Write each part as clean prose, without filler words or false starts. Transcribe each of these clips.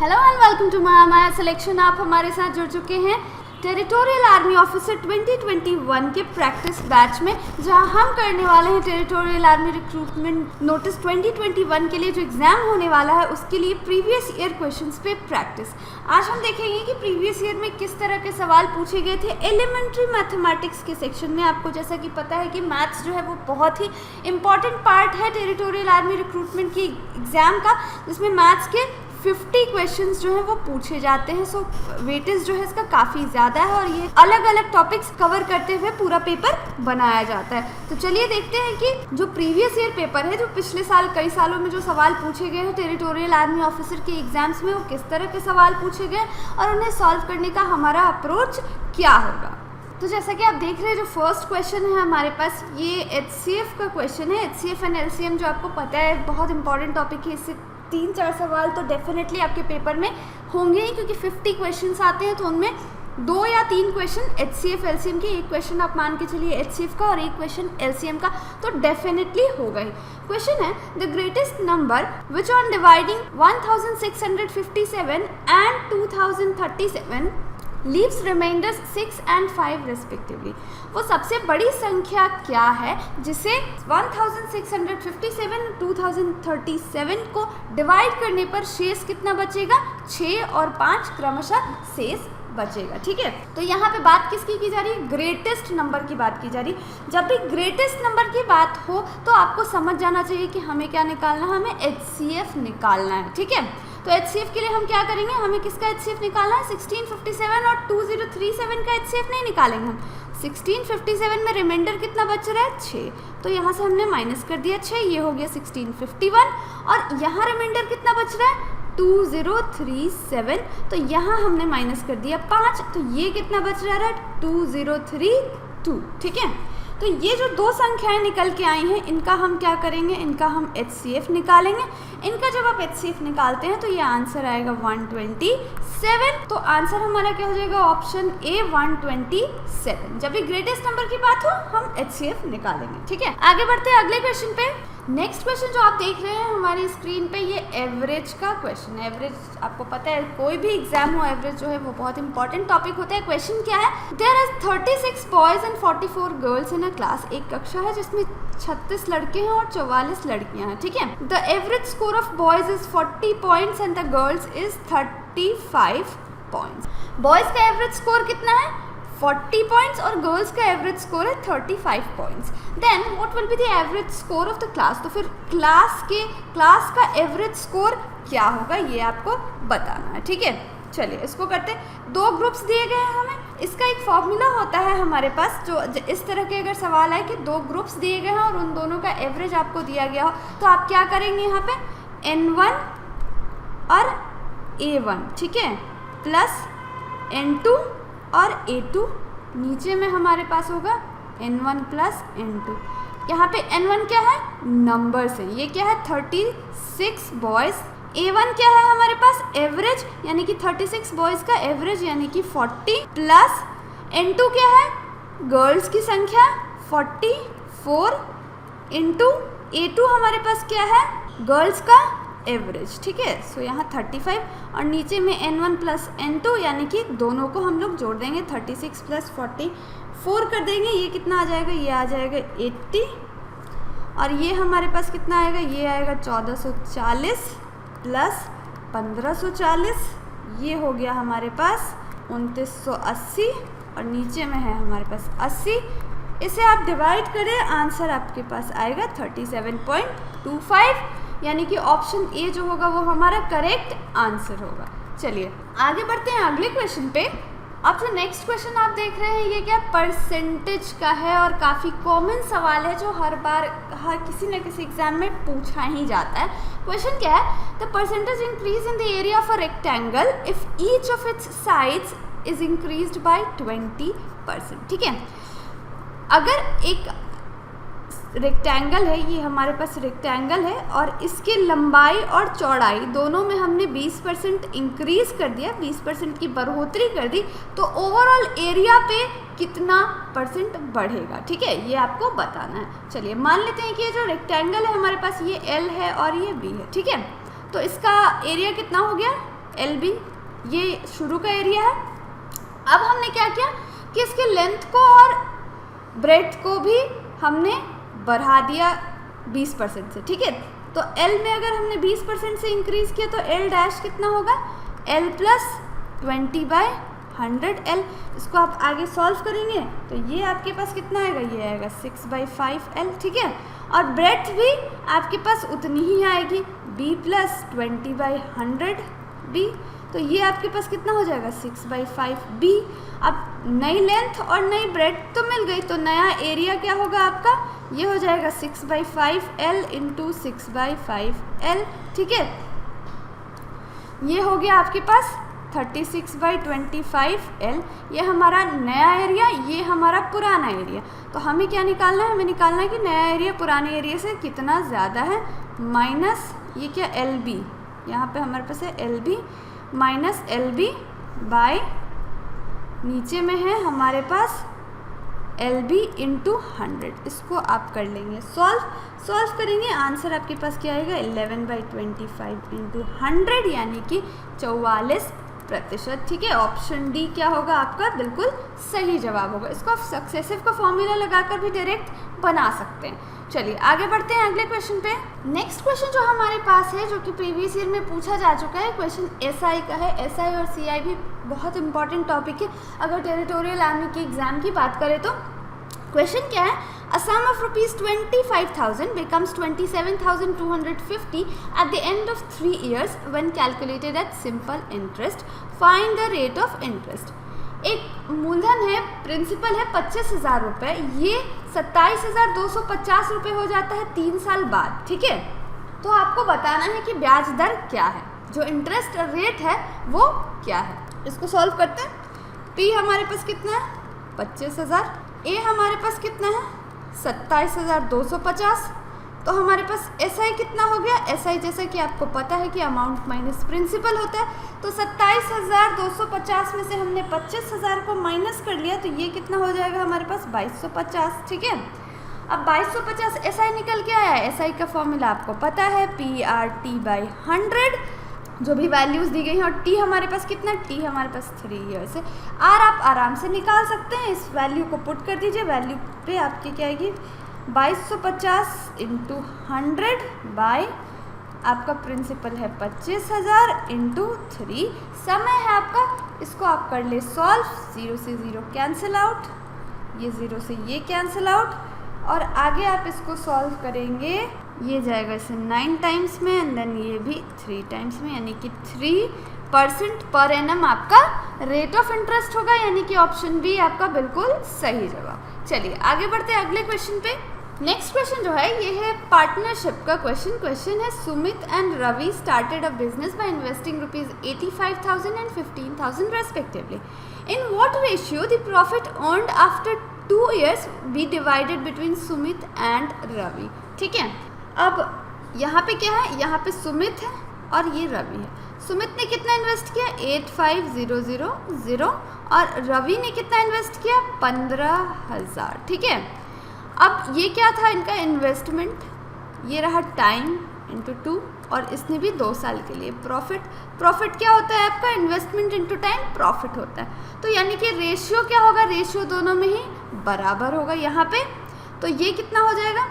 Hello and welcome to Maya selection. आप हमारे साथ जुड़ चुके हैं टेरिटोरियल आर्मी ऑफिसर 2021 के प्रैक्टिस बैच में, जहां हम करने वाले हैं टेरिटोरियल आर्मी रिक्रूटमेंट नोटिस 2021 के लिए जो एग्ज़ाम होने वाला है उसके लिए प्रीवियस ईयर क्वेश्चंस पे प्रैक्टिस। आज हम देखेंगे कि प्रीवियस ईयर में किस तरह के सवाल पूछे गए थे एलिमेंट्री मैथमेटिक्स के सेक्शन में। आपको जैसा कि पता है कि मैथ्स जो है वो बहुत ही इंपॉर्टेंट पार्ट है टेरिटोरियल आर्मी रिक्रूटमेंट की एग्ज़ाम का, जिसमें मैथ्स के 50 क्वेश्चंस जो है वो पूछे जाते हैं। सो वेटेज जो है इसका काफ़ी ज़्यादा है और ये अलग अलग टॉपिक्स कवर करते हुए पूरा पेपर बनाया जाता है। तो चलिए देखते हैं कि जो प्रीवियस ईयर पेपर है, जो पिछले साल कई सालों में जो सवाल पूछे गए हैं टेरिटोरियल आर्मी ऑफिसर के एग्जाम्स में, वो किस तरह के सवाल पूछे गए और उन्हें सॉल्व करने का हमारा अप्रोच क्या होगा। तो जैसा कि आप देख रहे हैं, जो फर्स्ट क्वेश्चन है हमारे पास ये HCF का क्वेश्चन है। HCF एंड LCM जो आपको पता है बहुत इंपॉर्टेंट टॉपिक है, इससे 3-4 सवाल तो डेफिनेटली आपके पेपर में होंगे ही, क्योंकि 50 क्वेश्चंस आते हैं तो उनमें 2 या 3 क्वेश्चन HCF LCM के, एक क्वेश्चन आप मान के चलिए HCF का और एक क्वेश्चन LCM का, तो डेफिनेटली होगा ही। क्वेश्चन है the greatest number which on dividing 1657 and 2037 leaves remainders 6 and 5 respectively. वो सबसे बड़ी संख्या क्या है जिसे 1657 और 2037 को डिवाइड करने पर शेष कितना बचेगा? 6 और 5 क्रमशः शेष बचेगा। ठीक है, तो यहाँ पे बात किसकी की जा रही है? ग्रेटेस्ट नंबर की बात की जा रही है। जब भी ग्रेटेस्ट नंबर की बात हो तो आपको समझ जाना चाहिए कि हमें क्या निकालना है, हमें HCF निकालना है। ठीक है, तो HCF के लिए हम क्या करेंगे, हमें किसका HCF निकालना है? 1657 और 2037 का HCF नहीं निकालेंगे हम। 1657 में रिमाइंडर कितना बच रहा है? 6, तो यहाँ से हमने माइनस कर दिया 6, ये हो गया 1651, और यहाँ रिमाइंडर कितना बच रहा है? 2037, तो यहाँ हमने माइनस कर दिया 5, तो ये कितना बच रहा है? 2032। ठीक है, तो ये जो 2 संख्याएं निकल के आई हैं, इनका हम क्या करेंगे? इनका हम HCF निकालेंगे। इनका जब आप HCF निकालते हैं तो ये आंसर आएगा 127। तो आंसर हमारा क्या हो जाएगा? Option A 127। जब भी ग्रेटेस्ट नंबर की बात हो हम HCF निकालेंगे। ठीक है, आगे बढ़ते हैं अगले क्वेश्चन पे। नेक्स्ट क्वेश्चन जो आप देख रहे हैं हमारी स्क्रीन पे, ये एवरेज का क्वेश्चन है। एवरेज आपको पता है कोई भी एग्जाम हो, एवरेज जो है वो बहुत इंपॉर्टेंट टॉपिक होता है। क्वेश्चन क्या है? There are 36 boys and 44 girls in a class. एक कक्षा है जिसमें 36 लड़के हैं और 44 लड़कियां हैं। ठीक है, the average score of boys is 40 points and the girls is 35 points. Boys का एवरेज स्कोर कितना है? 40 पॉइंट्स और गर्ल्स का एवरेज स्कोर है 35 points. Then what will be the average score of the class? तो फिर क्लास का average score क्या होगा ये आपको बताना है। ठीक है, चलिए इसको करते हैं। 2 ग्रुप्स दिए गए हैं हमें, इसका एक फॉर्मूला होता है हमारे पास, जो इस तरह के अगर सवाल आए कि 2 ग्रुप्स दिए गए हैं और उन दोनों का एवरेज आपको दिया गया हो, तो आप क्या करेंगे यहाँ पे? N1 और A1, ठीक है, प्लस N2 और A2, नीचे में हमारे पास होगा N1 प्लस N2। यहाँ पे N1 क्या है? नंबर्स है, ये क्या है? 36 बॉयज़। A1 क्या है हमारे पास? एवरेज, यानी कि 36 बॉयज़ का एवरेज यानी कि 40, प्लस N2 क्या है? गर्ल्स की संख्या 44 इंटू A2 हमारे पास क्या है? गर्ल्स का एवरेज। ठीक है, सो यहाँ 35 और नीचे में N1 प्लस N2, यानी कि दोनों को हम लोग जोड़ देंगे, 36 प्लस 44 कर देंगे, ये कितना आ जाएगा? ये आ जाएगा 80, और ये हमारे पास कितना आएगा? ये आएगा 1440 प्लस 1540, ये हो गया हमारे पास 2980, और नीचे में है हमारे पास 80। इसे आप डिवाइड करें, आंसर आपके पास आएगा 37.25, यानी कि ऑप्शन ए जो होगा वो हमारा करेक्ट आंसर होगा। चलिए आगे बढ़ते हैं अगले क्वेश्चन पे। अब जो नेक्स्ट क्वेश्चन आप देख रहे हैं ये क्या? परसेंटेज का है और काफ़ी कॉमन सवाल है जो हर बार हर किसी न किसी एग्जाम में पूछा ही जाता है। क्वेश्चन क्या है? The percentage increase in the area of a rectangle if each of its sides is increased by 20%। ठीक है, अगर एक रेक्टेंगल है, ये हमारे पास रेक्टेंगल है और इसकी लंबाई और चौड़ाई दोनों में हमने 20% इंक्रीज कर दिया, 20% की बढ़ोतरी कर दी, तो ओवरऑल एरिया पे कितना परसेंट बढ़ेगा। ठीक है, ये आपको बताना है। चलिए मान लेते हैं कि ये जो रेक्टेंगल है हमारे पास, ये L है और ये B है। ठीक है, तो इसका एरिया कितना हो गया? LB ये शुरू का एरिया है। अब हमने क्या किया कि इसके लेंथ को और ब्रेड्थ को भी हमने बढ़ा दिया 20% से, ठीक है। तो L में अगर हमने 20% से इंक्रीज किया तो L डैश कितना होगा, L प्लस 20/100L। इसको आप आगे सॉल्व करेंगे तो ये आपके पास कितना आएगा, ये आएगा 6/5L, ठीक है। और ब्रेड्थ भी आपके पास उतनी ही आएगी, B प्लस 20/100B। तो ये आपके पास कितना हो जाएगा, 6/5B। अब नई लेंथ और नई ब्रेड्थ तो मिल गई, तो नया एरिया क्या होगा आपका, ये हो जाएगा 6/5L इंटू 6/5L, ठीक है। ये हो गया आपके पास 36/25L। ये हमारा नया एरिया, ये हमारा पुराना एरिया। तो हमें क्या निकालना है, हमें निकालना है कि नया एरिया पुराने एरिया से कितना ज़्यादा है, माइनस ये क्या LB, यहाँ पे हमारे पास है LB माइनस LB बाय नीचे में है हमारे पास LB इंटू 100। इसको आप कर लेंगे सॉल्व करेंगे, आंसर आपके पास क्या आएगा, 11/25 इंटू 100 यानी कि 44%, ठीक है। ऑप्शन डी क्या होगा आपका, बिल्कुल सही जवाब होगा। इसको आप सक्सेसिव का फॉर्मूला लगाकर भी डायरेक्ट बना सकते हैं। चलिए आगे बढ़ते हैं अगले क्वेश्चन पे। नेक्स्ट क्वेश्चन जो हमारे पास है, जो कि प्रीवियस ईयर में पूछा जा चुका है, क्वेश्चन SI का है। SI और CI भी बहुत इंपॉर्टेंट टॉपिक है अगर टेरिटोरियल आर्मी के एग्जाम की बात करें तो। क्वेश्चन क्या है, अ सम of ₹25,000 becomes 27,250 at the end of 3 years when calculated at simple interest. Find the rate of interest. एक मूलधन है, प्रिंसिपल है 25,000 रुपये, ये 27,250 रुपये हो जाता है 3 साल बाद, ठीक है। तो आपको बताना है कि ब्याज दर क्या है, जो इंटरेस्ट रेट है वो क्या है। इसको सॉल्व करते हैं। P हमारे पास कितना है, 25,000। A हमारे पास कितना है, 27,250। तो हमारे पास SI कितना हो गया, SI जैसा कि आपको पता है कि अमाउंट माइनस प्रिंसिपल होता है। तो 27,250 में से हमने 25,000 को माइनस कर लिया, तो ये कितना हो जाएगा हमारे पास 2,250, ठीक है। अब 2,250 SI निकल के आया। SI का फॉर्मूला आपको पता है, PRT/100, जो भी वैल्यूज़ दी गई हैं। और T हमारे पास कितना, T हमारे पास 3 है। वैसे R आप आराम से निकाल सकते हैं, इस वैल्यू को पुट कर दीजिए, वैल्यू पे आपकी क्या आएगी, 2,250 इंटू 100 बाय आपका प्रिंसिपल है 25,000 इंटू 3, समय है आपका। इसको आप कर ले सॉल्व, 0 से 0 कैंसिल आउट, ये 0 से ये कैंसिल आउट, और आगे आप इसको सॉल्व करेंगे, ये जाएगा इसे 9 टाइम्स में एंड देन ये भी 3 टाइम्स में, यानी कि 3% पर एनम आपका रेट ऑफ इंटरेस्ट होगा, यानी कि ऑप्शन बी आपका बिल्कुल सही जवाब। चलिए आगे बढ़ते हैं अगले क्वेश्चन पे। नेक्स्ट क्वेश्चन जो है ये है पार्टनरशिप का क्वेश्चन है, Sumit and Ravi started a business by investing ₹85,000 and 15,000 respectively. In what ratio the profit earned after 2 years be divided between Sumit and Ravi, ठीक है। अब यहाँ पे क्या है, यहाँ पे सुमित है और ये रवि है। सुमित ने कितना इन्वेस्ट किया, 85,000, और रवि ने कितना इन्वेस्ट किया, 15,000, ठीक है। अब ये क्या था इनका इन्वेस्टमेंट, ये रहा टाइम इंटू 2, और इसने भी 2 साल के लिए। प्रॉफिट क्या होता है आपका, इन्वेस्टमेंट इंटू टाइम प्रॉफिट होता है। तो यानी कि रेशियो क्या होगा, रेशियो दोनों में ही बराबर होगा यहाँ पे। तो ये कितना हो जाएगा,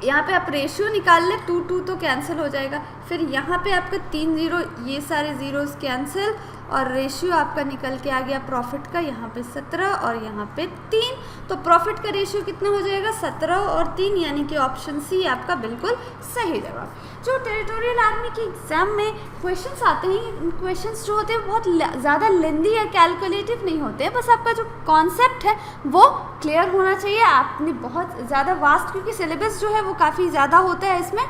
यहाँ पे आप रेशियो निकाल ले, 2 तो कैंसिल हो जाएगा, फिर यहाँ पे आपका 3 0, ये सारे ज़ीरोज़ कैंसिल, और रेशियो आपका निकल के आ गया प्रॉफिट का, यहाँ पे 17 और यहाँ पे 3। तो प्रॉफिट का रेशियो कितना हो जाएगा, 17 और 3, यानी कि ऑप्शन सी आपका बिल्कुल सही जवाब। जो टेरिटोरियल आर्मी के एग्जाम में क्वेश्चंस आते हैं, क्वेश्चंस जो होते हैं बहुत ज़्यादा लेंदी या कैलकुलेटिव नहीं होते हैं, बस आपका जो कॉन्सेप्ट है वो क्लियर होना चाहिए। आपने बहुत ज़्यादा वास्ट, क्योंकि सिलेबस जो है वो काफ़ी ज़्यादा होता है, इसमें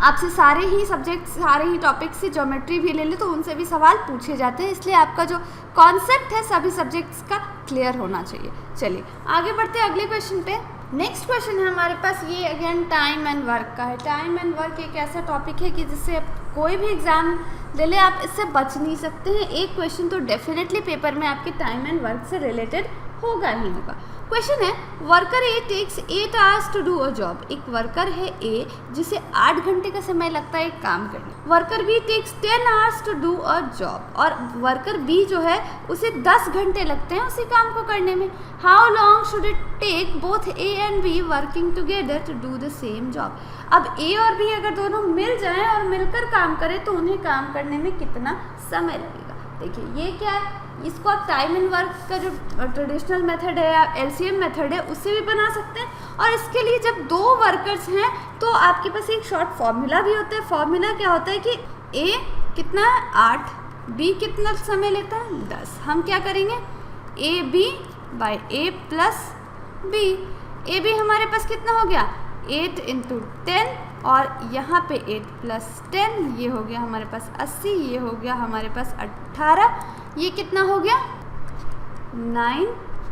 आपसे सारे ही सब्जेक्ट, सारे ही टॉपिक्स से ज्योमेट्री भी ले ले तो उनसे भी सवाल पूछे जाते हैं, इसलिए आपका जो कॉन्सेप्ट है सभी सब्जेक्ट्स का क्लियर होना चाहिए। चलिए आगे बढ़ते हैं अगले क्वेश्चन पे। नेक्स्ट क्वेश्चन है हमारे पास, ये अगेन टाइम एंड वर्क का है। टाइम एंड वर्क एक ऐसा टॉपिक है कि जिससे कोई भी एग्जाम ले ले आप इससे बच नहीं सकते हैं। एक क्वेश्चन तो डेफिनेटली पेपर में आपके टाइम एंड वर्क से रिलेटेड होगा ही होगा। क्वेश्चन है worker A takes 8 hours to do a job. एक वर्कर है ए जिसे 8 घंटे का समय लगता है एक काम करने। Worker B takes 10 hours to do a job, और वर्कर बी जो है उसे 10 घंटे लगते हैं उसी काम को करने में। How long should it take both A and B working together to do the same job. अब ए और बी अगर दोनों मिल जाएं और मिलकर काम करें तो उन्हें काम करने में कितना समय लगेगा। देखिए ये क्या है, इसको आप टाइम एंड वर्क का जो ट्रेडिशनल मेथड है या एलसीएम मेथड है उससे भी बना सकते हैं। और इसके लिए जब 2 वर्कर्स हैं तो आपके पास एक शॉर्ट फॉर्मूला भी होता है। फॉर्मूला क्या होता है कि ए कितना है 8, बी कितना समय लेता है 10। हम क्या करेंगे A B by A plus B. A B हमारे पास कितना हो गया 8 इंटू 10, और यहाँ पे 8 प्लस 10 ये हो गया हमारे पास 80, ये हो गया हमारे पास 18, ये कितना हो गया 9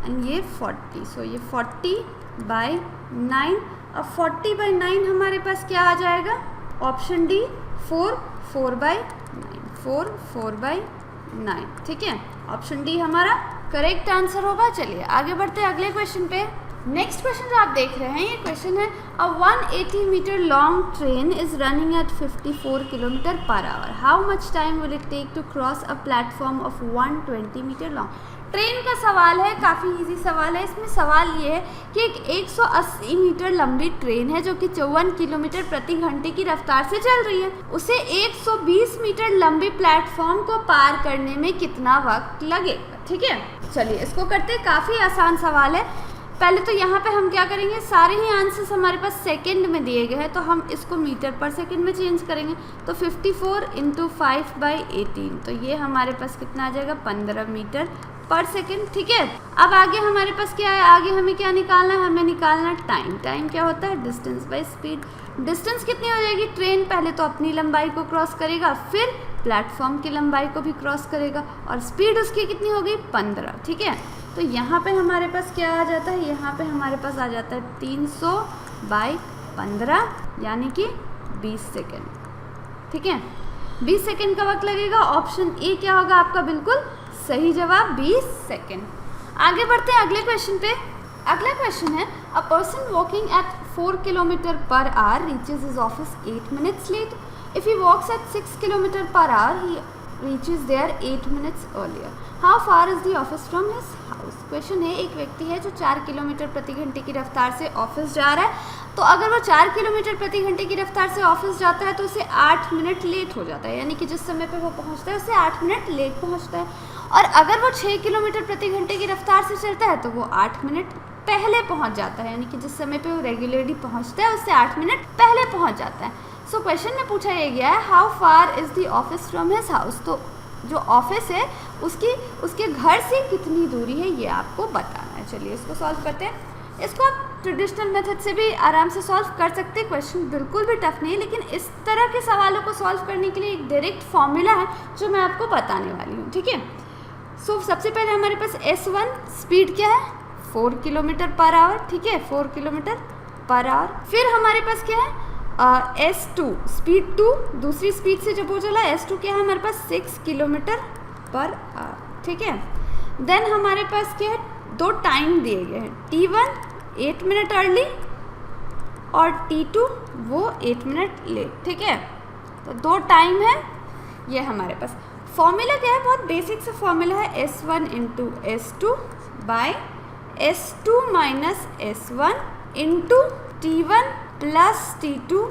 एंड ये 40। सो ये 40 बाई 9। अब 40 बाई 9 हमारे पास क्या आ जाएगा, ऑप्शन डी 4 बाई 9, 4 बाई 9। ठीक है, ऑप्शन डी हमारा करेक्ट आंसर होगा। चलिए आगे बढ़ते हैं अगले क्वेश्चन पे। नेक्स्ट क्वेश्चन जो आप देख रहे हैं ये क्वेश्चन है a 180 metre long train is running at 54 kilometre per hour. How much time will it take to cross a platform of 120 metre long. Train का सवाल है, काफ़ी इजी सवाल है। इसमें सवाल ये है कि एक 180 मीटर लंबी ट्रेन है जो कि 54 किलोमीटर प्रति घंटे की रफ्तार से चल रही है, उसे 120 मीटर लंबी प्लेटफॉर्म को पार करने में कितना वक्त लगेगा। ठीक है, चलिए इसको करते हैं। काफ़ी आसान सवाल है। पहले तो यहाँ पे हम क्या करेंगे, सारे ही आंसर्स हमारे पास सेकंड में दिए गए हैं तो हम इसको मीटर पर सेकंड में चेंज करेंगे। तो 54 इंटू 5 बाई 18, तो ये हमारे पास कितना आ जाएगा 15 मीटर पर सेकंड। ठीक है, अब आगे हमारे पास क्या है, आगे हमें क्या निकालना है, हमें निकालना टाइम। टाइम क्या होता है डिस्टेंस बाई स्पीड। डिस्टेंस कितनी हो जाएगी, ट्रेन पहले तो अपनी लंबाई को क्रॉस करेगा, फिर प्लेटफॉर्म की लंबाई को भी क्रॉस करेगा, और स्पीड उसकी कितनी हो गई 15। ठीक है, तो यहाँ पे हमारे पास क्या आ जाता है, यहाँ पे हमारे पास आ जाता है 300 बाई 15 यानी कि 20 सेकेंड। ठीक है, 20 सेकेंड का वक्त लगेगा। ऑप्शन ए क्या होगा आपका बिल्कुल सही जवाब 20 सेकेंड। आगे बढ़ते हैं अगले क्वेश्चन पे। अगला क्वेश्चन है a person walking at 4 kilometre per hour reaches his office 8 minutes late. If he walks at 6 kilometre per hour he reaches there 8 minutes earlier. How far is the office from his house. Question है एक व्यक्ति है जो 4 kilometre प्रति घंटे की रफ्तार से ऑफिस जा रहा है, तो अगर वो 4 किलोमीटर प्रति घंटे की रफ्तार से ऑफिस जाता है तो उसे 8 मिनट लेट हो जाता है, यानी कि जिस समय पे वो पहुंचता है उससे 8 मिनट लेट पहुंचता है। और अगर वो 6 किलोमीटर प्रति घंटे की रफ्तार से चलता है तो वो 8 मिनट पहले पहुंच जाता है, यानी कि जिस समय पे वो रेगुलरली पहुंचता है उससे 8 मिनट पहले पहुंच जाता है। सो क्वेश्चन में पूछा ये गया है how far is the office from his house. तो जो ऑफिस है उसके घर से कितनी दूरी है ये आपको बताना है। चलिए इसको सॉल्व करते हैं। इसको आप ट्रेडिशनल मेथड से भी आराम से सॉल्व कर सकते हैं, क्वेश्चन बिल्कुल भी टफ नहीं है। लेकिन इस तरह के सवालों को सॉल्व करने के लिए एक डायरेक्ट फॉर्मूला है जो मैं आपको बताने वाली हूँ। ठीक है, सो सबसे पहले हमारे पास S1 स्पीड क्या है 4 किलोमीटर पर आवर। ठीक है, 4 किलोमीटर पर आवर। फिर हमारे पास क्या है S2 स्पीड 2, दूसरी स्पीड से जब वो चला S2 क्या है हमारे पास 6 किलोमीटर पर आवर। ठीक है, देन हमारे पास क्या है 2 टाइम दिए गए हैं, T1 8 मिनट अर्ली और T2 वो 8 मिनट लेट। ठीक है, तो 2 टाइम है ये हमारे पास। फॉर्मूला क्या है, बहुत बेसिक सा फॉर्मूला है S1 into S2 by S2 minus S1 into T1 plus T2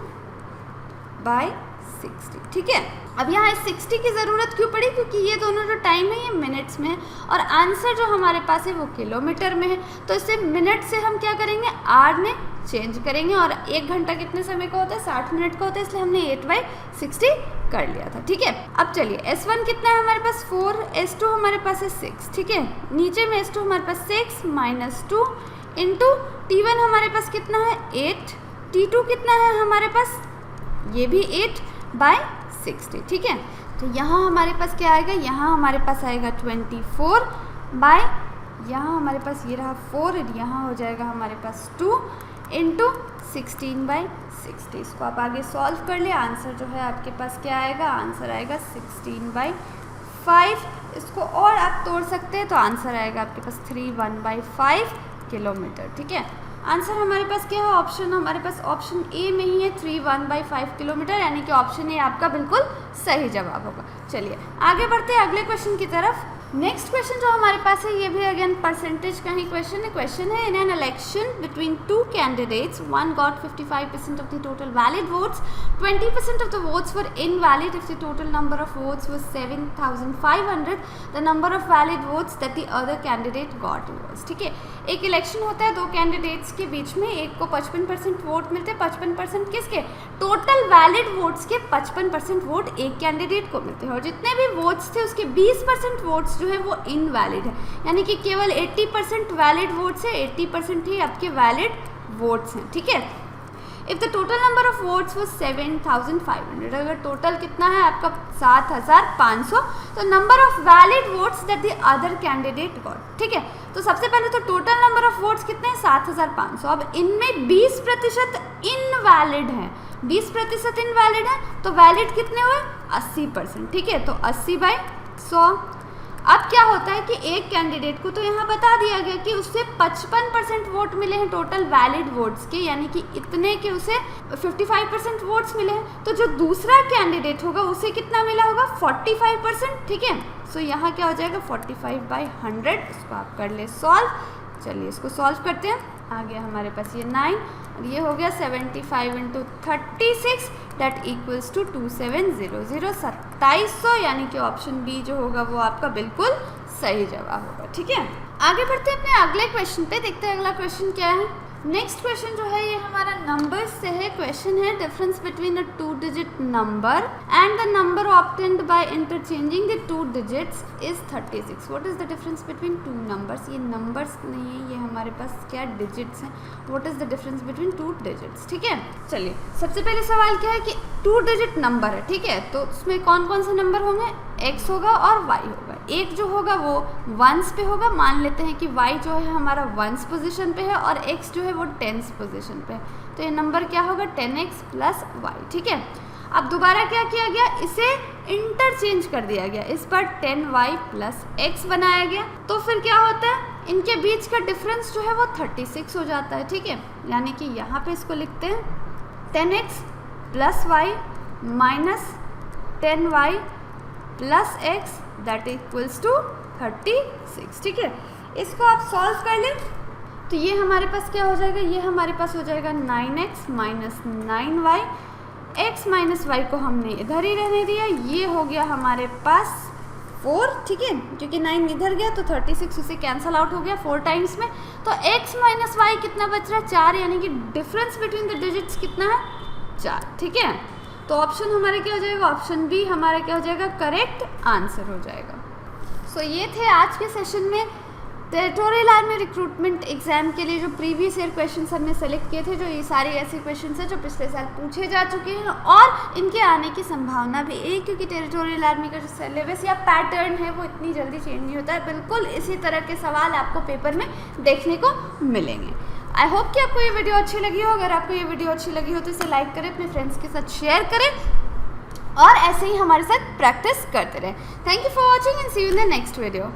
by 60। ठीक है, अब यहाँ इस 60 की ज़रूरत क्यों पड़ी, क्योंकि ये दोनों जो टाइम है ये मिनट्स में है और आंसर जो हमारे पास है वो किलोमीटर में है, तो इसे मिनट से हम क्या करेंगे आर में चेंज करेंगे। और 1 घंटा कितने समय का होता है 60 मिनट का होता है, इसलिए हमने 8/60 कर लिया था। ठीक है, अब चलिए S1 कितना है हमारे पास 4, S2 हमारे पास है 6। ठीक है, नीचे में S2 हमारे पास 6 माइनस 2 इंटू T1 हमारे पास कितना है 8, T2 कितना है हमारे पास ये भी 8/60। ठीक है, तो यहाँ हमारे पास क्या आएगा, यहाँ हमारे पास आएगा 24 बाय, यहाँ हमारे पास ये रहा 4, यहाँ हो जाएगा हमारे पास 2 इंटू 16/60। इसको आप आगे सॉल्व कर ले, आंसर जो है आपके पास क्या आएगा, आंसर आएगा 16/5। इसको और आप तोड़ सकते हैं तो आंसर आएगा आपके पास 3 1/5 किलोमीटर। ठीक है, आंसर हमारे पास क्या है, ऑप्शन हमारे पास ऑप्शन ए में ही है 3/5 किलोमीटर, यानी कि ऑप्शन ए आपका बिल्कुल सही जवाब होगा। चलिए आगे बढ़ते हैं अगले क्वेश्चन की तरफ। नेक्स्ट क्वेश्चन जो हमारे पास है ये भी अगेन परसेंटेज का ही क्वेश्चन है। In an election between two candidates, one got 55% of the total valid votes, 20% of the votes were invalid if the total number of votes was 7,500, the number of valid votes that the other candidate got was. ठीक है, एक election होता है दो candidates के बीच में, एक को 55% वोट मिलते हैं, 55% किसके, टोटल वैलिड वोट्स के 55% वोट एक कैंडिडेट को मिलते हैं, और जितने भी वोट्स थे उसके 20% वोट्स जो है वो इनवैलिड है, यानी कि केवल 80% वैलिड वोट्स है, 80% ही आपके वैलिड वोट्स हैं। ठीक है, if the total number of votes was 7,500, अगर टोटल कितना है आपका 7,500, तो number of valid votes that the other candidate got. ठीक है, तो सबसे पहले तो टोटल नंबर ऑफ वोट्स कितने हैं, 7,500। अब इनमें 20% इनवैलिड है, 20% इनवैलिड है, तो वैलिड कितने हुए, 80%। ठीक है, तो 80/100। अब क्या होता है कि एक कैंडिडेट को तो यहाँ बता दिया गया कि उससे 55% वोट मिले हैं टोटल वैलिड वोट्स के, यानी कि इतने के उसे 55% वोट्स मिले हैं, तो जो दूसरा कैंडिडेट होगा उसे कितना मिला होगा, 45%। ठीक है, सो यहाँ क्या हो जाएगा 45/100, इसको आप कर ले सॉल्व। चलिए इसको सॉल्व करते हैं, आ गया हमारे पास ये 9, और ये हो गया 75 × 36 दैट इक्वल्स टू 2700, 2700, यानी कि ऑप्शन बी जो होगा वो आपका बिल्कुल सही जवाब होगा। ठीक है, आगे बढ़ते हैं अपने अगले क्वेश्चन पे, देखते हैं अगला क्वेश्चन क्या है। नेक्स्ट क्वेश्चन जो है ये हमारा नंबर्स से है। क्वेश्चन है difference between a 2-digit number and the number obtained by interchanging the 2 digits is 36। What is the difference between 2 numbers, ये नंबर्स नहीं है, ये हमारे पास क्या डिजिट्स हैं। What is the difference between 2 digits। ठीक है, चलिए सबसे पहले सवाल क्या है कि 2-digit नंबर है। ठीक है, तो उसमें कौन कौन से नंबर होंगे, x होगा और y होगा। एक जो होगा वो वंस पे होगा, मान लेते हैं कि y जो है हमारा वंस पोजीशन पे है और x जो है वो टेंस पोजीशन पे है, तो ये नंबर क्या होगा 10x + y। ठीक है, अब दोबारा क्या किया गया, इसे इंटरचेंज कर दिया गया, इस पर 10y + x बनाया गया, तो फिर क्या होता है, इनके बीच का डिफरेंस जो है वो 36 हो जाता है। ठीक है, यानी कि यहाँ पे इसको लिखते हैं 10x + y - 10y + x that equals to 36। ठीक है, इसको आप सॉल्व कर लें तो ये हमारे पास क्या हो जाएगा, ये हमारे पास हो जाएगा 9x - 9y, x - y को हमने इधर ही रहने दिया, ये हो गया हमारे पास 4। ठीक है, क्योंकि 9 इधर गया तो 36 उसे कैंसल आउट हो गया 4 टाइम्स में, तो x - y कितना बच रहा है 4, यानी कि डिफरेंस बिटवीन द डिजिट्स कितना है 4। ठीक है, तो ऑप्शन हमारे क्या हो जाएगा, ऑप्शन बी हमारा क्या हो जाएगा, करेक्ट आंसर हो जाएगा। सो ये थे आज के सेशन में टेरिटोरियल आर्मी रिक्रूटमेंट एग्जाम के लिए जो प्रीवियस ईयर क्वेश्चन हमने सेलेक्ट किए थे, जो ये सारे ऐसे क्वेश्चन हैं जो पिछले साल पूछे जा चुके हैं और इनके आने की संभावना भी है, क्योंकि टेरिटोरियल आर्मी का जो सिलेबस या पैटर्न है वो इतनी जल्दी चेंज नहीं होता है। बिल्कुल इसी तरह के सवाल आपको पेपर में देखने को मिलेंगे। आई होप कि आपको ये वीडियो अच्छी लगी हो। अगर आपको ये वीडियो अच्छी लगी हो तो इसे लाइक करें, अपने फ्रेंड्स के साथ शेयर करें और ऐसे ही हमारे साथ प्रैक्टिस करते रहें। Thank you for watching and see you in the next video.